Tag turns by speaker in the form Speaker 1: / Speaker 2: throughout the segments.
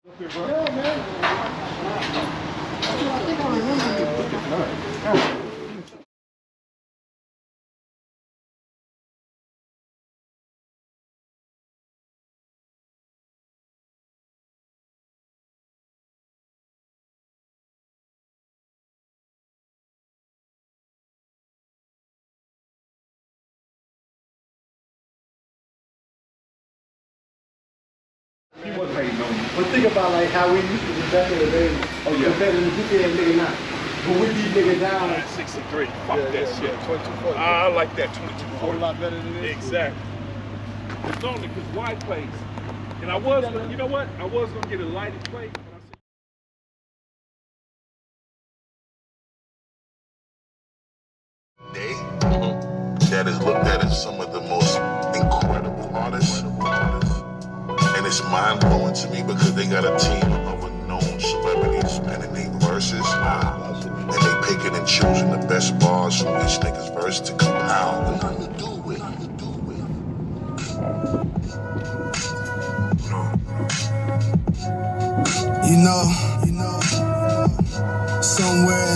Speaker 1: Yeah, man. I think I remember you.
Speaker 2: He wasn't hating on you.
Speaker 1: But think about like how we used to be back in the day.
Speaker 2: Oh yeah.
Speaker 1: Compared to the weekend nigga now. When we beat niggas down.
Speaker 2: 63. Fuck that shit.
Speaker 1: 2240.
Speaker 2: I like that
Speaker 1: A
Speaker 2: 2240.
Speaker 1: whole lot better than this.
Speaker 2: Exactly. It's only because white plates. And I was gonna, you know what? I was gonna get a lighted plate, but
Speaker 3: They that is looked at as some of the most incredible artists. And it's mind-blowing to me because they got a team of unknown celebrities penning their verses. And they picking and choosing the best bars from each nigga's verse to compound and nothing to do with.
Speaker 4: You know, somewhere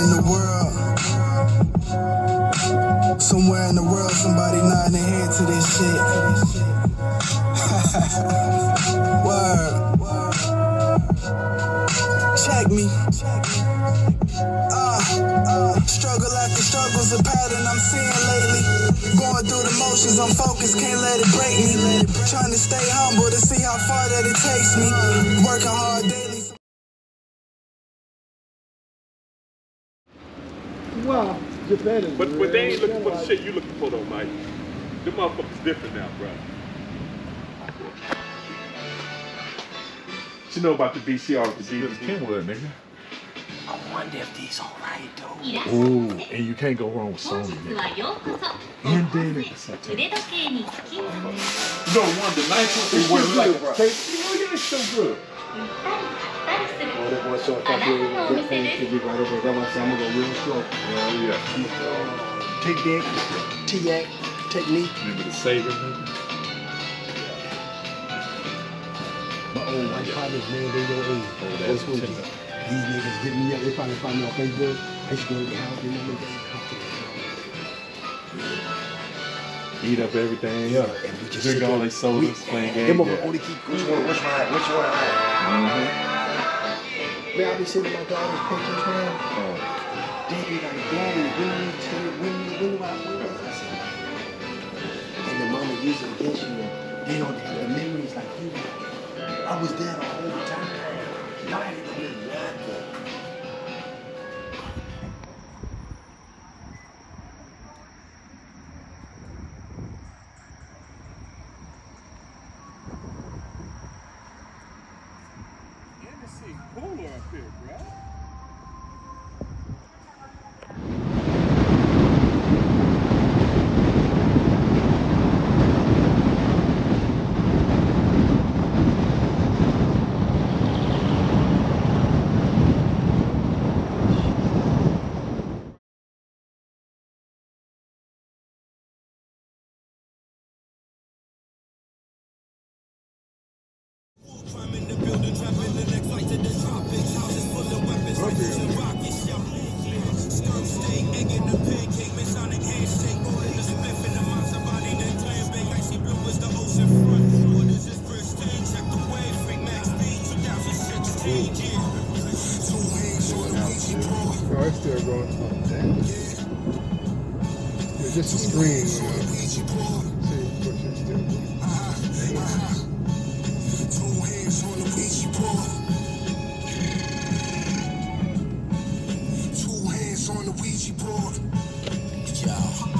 Speaker 4: in the world, somebody nodding their head to this shit. Word. Check me. Struggle after struggle's a pattern I'm seeing lately. Going through the motions, I'm focused, can't let it break me. Trying to stay humble to see how far that it takes me. Working hard daily.
Speaker 1: Well, Japan is
Speaker 2: but they ain't looking for the shit you looking for though, Mike. Them motherfuckers different now, bro. You know about the VCR with the DVD.
Speaker 5: Kenwood, nigga.
Speaker 4: I wonder if these alright though.
Speaker 5: Ooh, and you can't go wrong with Sony, nigga. And then it's a
Speaker 2: You know one, the nice one, they wear like a tape. Oh yeah, it's so good.
Speaker 1: That boy so if I do get things to be right over there, I'm gonna go real slow.
Speaker 2: Hell yeah.
Speaker 1: Take that, T-Yak, technique.
Speaker 2: Remember the savior, nigga?
Speaker 1: My old white partners, man, they your age.
Speaker 2: Oh, that's
Speaker 1: These niggas hit me up, they probably find me on Facebook. I used to go to the house, you know,
Speaker 2: Eat up everything.
Speaker 1: yeah, and we just
Speaker 2: drink all these sodas, playing games.
Speaker 1: Them motherfuckers only keep which one I Man, I be sitting in my daughter's pictures, man. They be like, Daddy, when do I win? I said, and the mama use it against you. They don't have the memories like you. I was there the whole time. Y'all ain't even nothing.
Speaker 2: And it seems cooler up here, bro.
Speaker 1: Oh, it's still going. Oh, damn. It's just a screen. See, push it still.
Speaker 4: Two hands on the Ouija board. Two hands on the Ouija board. Yo.